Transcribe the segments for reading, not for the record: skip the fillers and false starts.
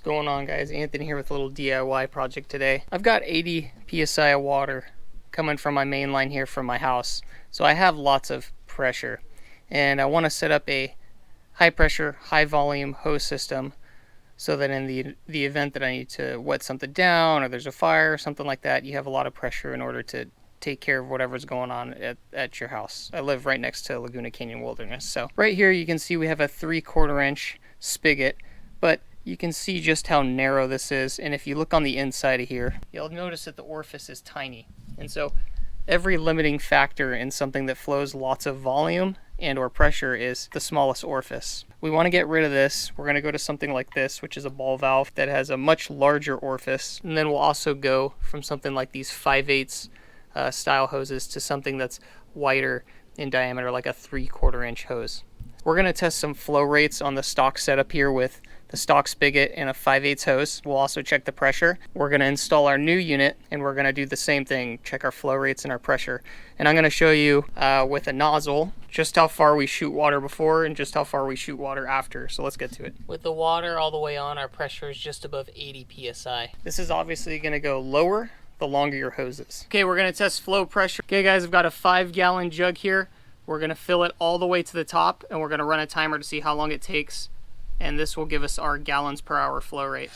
Going on, guys? Anthony here with a little DIY project today. I've got 80 psi of water coming from my main line here from my house, so I have lots of pressure, and I want to set up a high pressure, high volume hose system so that in the event that I need to wet something down or there's a fire or something like that, you have a lot of pressure in order to take care of whatever's going on at your house. I live right next to Laguna Canyon Wilderness. So right here you can see we have a 3/4 inch spigot, but you can see just how narrow this is, and if you look on the inside of here, you'll notice that the orifice is tiny. And so every limiting factor in something that flows lots of volume and or pressure is the smallest orifice. We want to get rid of this. We're going to go to something like this, which is a ball valve that has a much larger orifice, and then we'll also go from something like these 5/8 style hoses to something that's wider in diameter, like a 3/4 inch hose. We're going to test some flow rates on the stock setup here with the stock spigot and a 5/8 hose. We'll also check the pressure. We're going to install our new unit, and we're going to do the same thing, check our flow rates and our pressure. And I'm going to show you with a nozzle just how far we shoot water before and just how far we shoot water after. So let's get to it. With the water all the way on, our pressure is just above 80 psi. This is obviously going to go lower the longer your hose is. Okay, we're going to test flow pressure. Okay guys, I've got a 5-gallon jug here. We're going to fill it all the way to the top, and we're going to run a timer to see how long it takes, and this will give us our gallons per hour flow rate.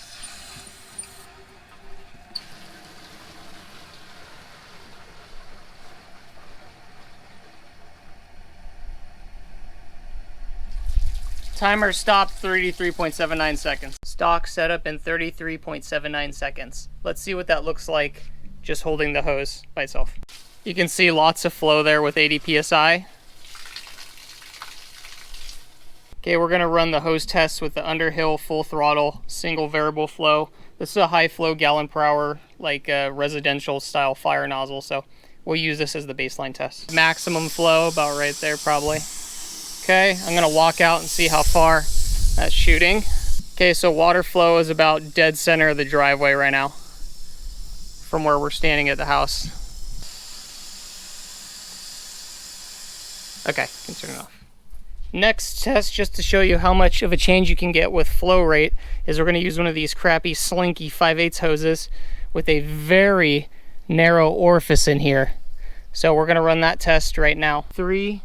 Timer stopped 33.79 seconds. Stock set up in 33.79 seconds. Let's see what that looks like just holding the hose by itself. You can see lots of flow there with 80 psi. Okay, we're gonna run the hose test with the Underhill full throttle, single variable flow. This is a high flow gallon per hour, like a residential style fire nozzle, so we'll use this as the baseline test. Maximum flow, about right there probably. Okay, I'm gonna walk out and see how far that's shooting. Okay, so water flow is about dead center of the driveway right now from where we're standing at the house. Okay, can turn it off. Next test, just to show you how much of a change you can get with flow rate, is we're going to use one of these crappy slinky 5/8 hoses with a very narrow orifice in here. So we're going to run that test right now. 3,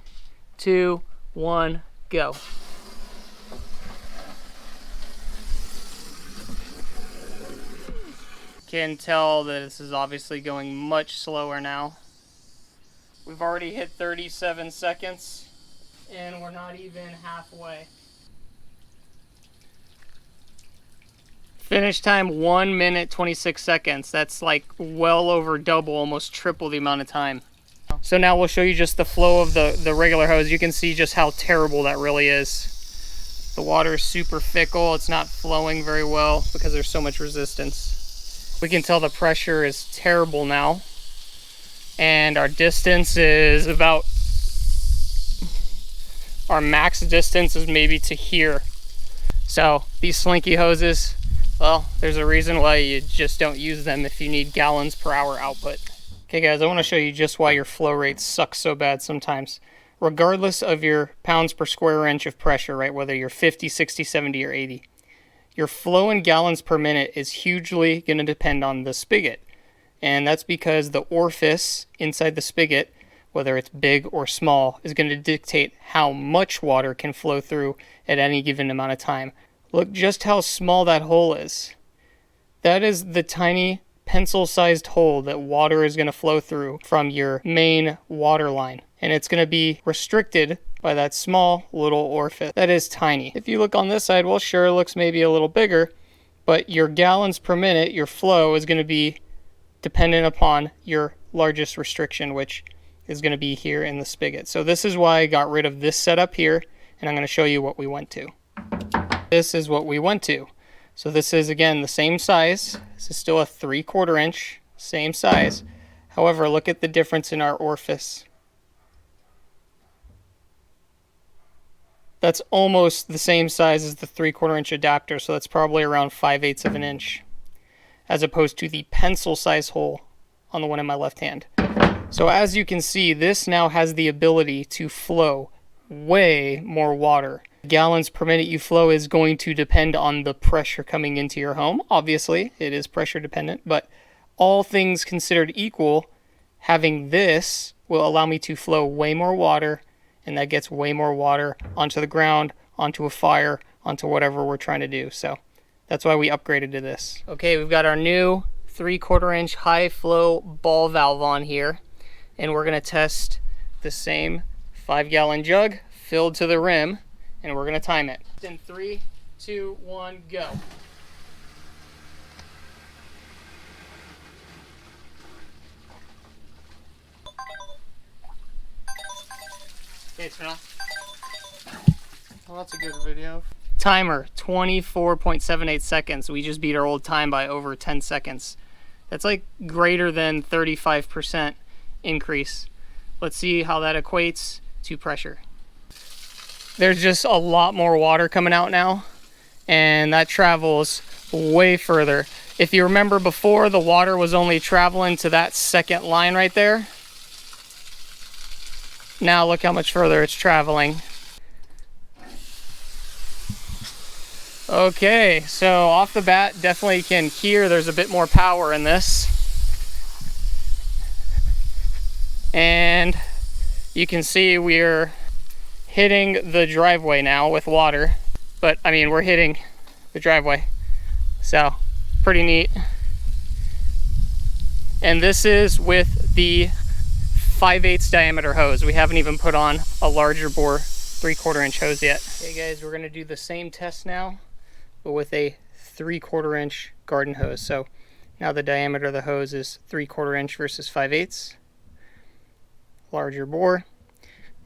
2, 1, go. Can tell that this is obviously going much slower now. We've already hit 37 seconds. And we're not even halfway. Finish time 1 minute 26 seconds. That's like well over double, almost triple the amount of time. So now we'll show you just the flow of the regular hose. You can see just how terrible that really is. The water is super fickle. It's not flowing very well because there's so much resistance. We can tell the pressure is terrible now. And our distance is about, our max distance is maybe to here. So these slinky hoses, well, there's a reason why you just don't use them if you need gallons per hour output. Okay guys, I want to show you just why your flow rates suck so bad sometimes. Regardless of your pounds per square inch of pressure, right, whether you're 50, 60, 70, or 80, your flow in gallons per minute is hugely going to depend on the spigot. And that's because the orifice inside the spigot, whether it's big or small, is going to dictate how much water can flow through at any given amount of time. Look just how small that hole is. That is the tiny pencil-sized hole that water is going to flow through from your main water line. And it's going to be restricted by that small little orifice. That is tiny. If you look on this side, well, sure, it looks maybe a little bigger, but your gallons per minute, your flow, is going to be dependent upon your largest restriction, which is going to be here in the spigot. So this is why I got rid of this setup here, and I'm going to show you what we went to. This is what we went to. So this is, again, the same size. This is still a 3/4 inch, same size. However, look at the difference in our orifice. That's almost the same size as the 3/4 inch adapter, so that's probably around 5/8 of an inch, as opposed to the pencil size hole on the one in my left hand. So as you can see, this now has the ability to flow way more water Gallons per minute you flow is going to depend on the pressure coming into your home. Obviously, it is pressure dependent, but all things considered equal, having this will allow me to flow way more water, and that gets way more water onto the ground, onto a fire, onto whatever we're trying to do. So that's why we upgraded to this. Okay, we've got our new 3/4 inch high flow ball valve on here, and we're gonna test the same 5-gallon jug filled to the rim, and we're gonna time it. In 3, 2, 1, go. Okay, turn off. Well, that's a good video. Timer, 24.78 seconds. We just beat our old time by over 10 seconds. That's like greater than 35% increase. Let's see how that equates to pressure. There's just a lot more water coming out now, and that travels way further. If you remember before, the water was only traveling to that second line right there. Now look how much further it's traveling. Okay, so off the bat, definitely can hear there's a bit more power in this. And you can see we're hitting the driveway now with water. But I mean, we're hitting the driveway. So, pretty neat. And this is with the 5/8 diameter hose. We haven't even put on a larger bore 3/4 inch hose yet. Okay guys, we're gonna do the same test now, but with a 3/4 inch garden hose. So now the diameter of the hose is 3/4 inch versus 5/8. Larger bore.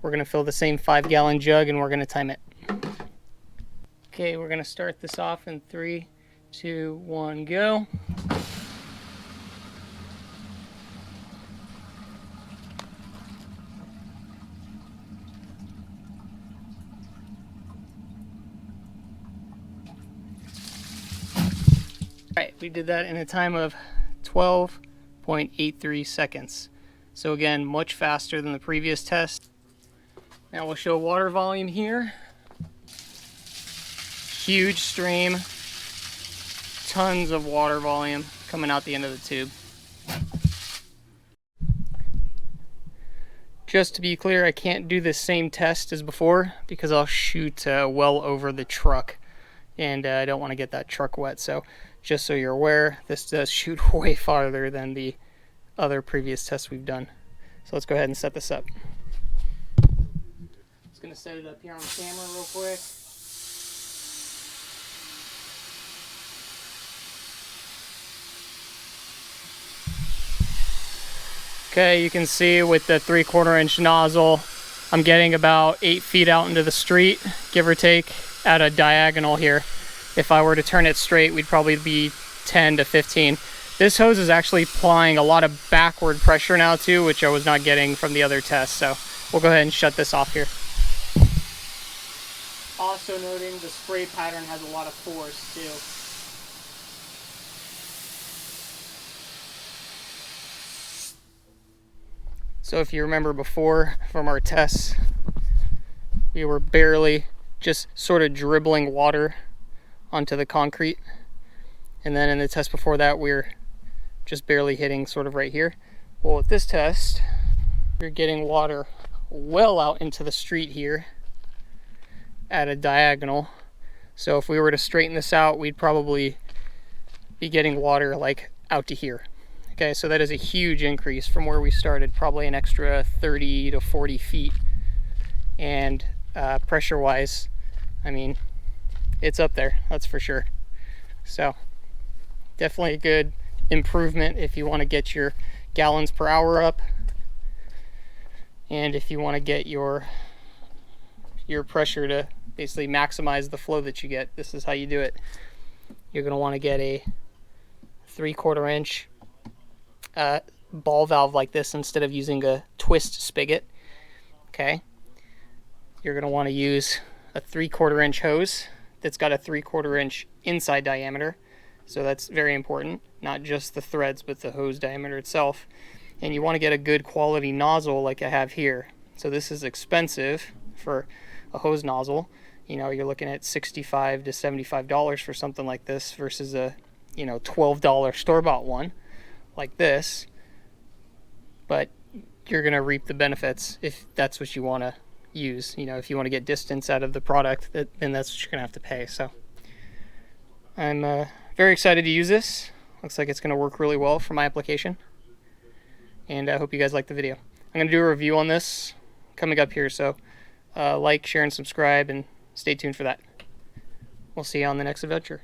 We're gonna fill the same 5-gallon jug and we're gonna time it. Okay, we're gonna start this off in 3, 2, 1, go. Alright, we did that in a time of 12.83 seconds. So again, much faster than the previous test. Now we'll show water volume here. Huge stream. Tons of water volume coming out the end of the tube. Just to be clear, I can't do the same test as before because I'll shoot well over the truck, and I don't want to get that truck wet. So just so you're aware, this does shoot way farther than the other previous tests we've done. So let's go ahead and set this up. Just gonna set it up here on the camera real quick. Okay, you can see with the 3/4 inch nozzle, I'm getting about 8 feet out into the street, give or take, at a diagonal here. If I were to turn it straight, we'd probably be 10 to 15. This hose is actually applying a lot of backward pressure now too, which I was not getting from the other test. So we'll go ahead and shut this off here. Also noting the spray pattern has a lot of force too. So if you remember before from our tests, we were barely just sort of dribbling water onto the concrete. And then in the test before that, we were just barely hitting sort of right here. Well, with this test, we're getting water well out into the street here at a diagonal. So if we were to straighten this out, we'd probably be getting water like out to here. Okay, so that is a huge increase from where we started, probably an extra 30 to 40 feet. And pressure-wise, I mean, it's up there, that's for sure. So definitely a good improvement if you want to get your gallons per hour up, and if you want to get your pressure to basically maximize the flow that you get. This is how you do it. You're going to want to get a 3/4 inch ball valve like this instead of using a twist spigot. Okay, you're going to want to use a 3/4 inch hose that's got a 3/4 inch inside diameter. So that's very important, not just the threads, but the hose diameter itself. And you want to get a good quality nozzle like I have here. So this is expensive for a hose nozzle. You know, you're looking at $65 to $75 for something like this versus a, you know, $12 store-bought one like this. But you're going to reap the benefits if that's what you want to use. You know, if you want to get distance out of the product, then that's what you're going to have to pay. So I'm very excited to use this. Looks like it's going to work really well for my application. And I hope you guys like the video. I'm going to do a review on this coming up here. So like, share, and subscribe, and stay tuned for that. We'll see you on the next adventure.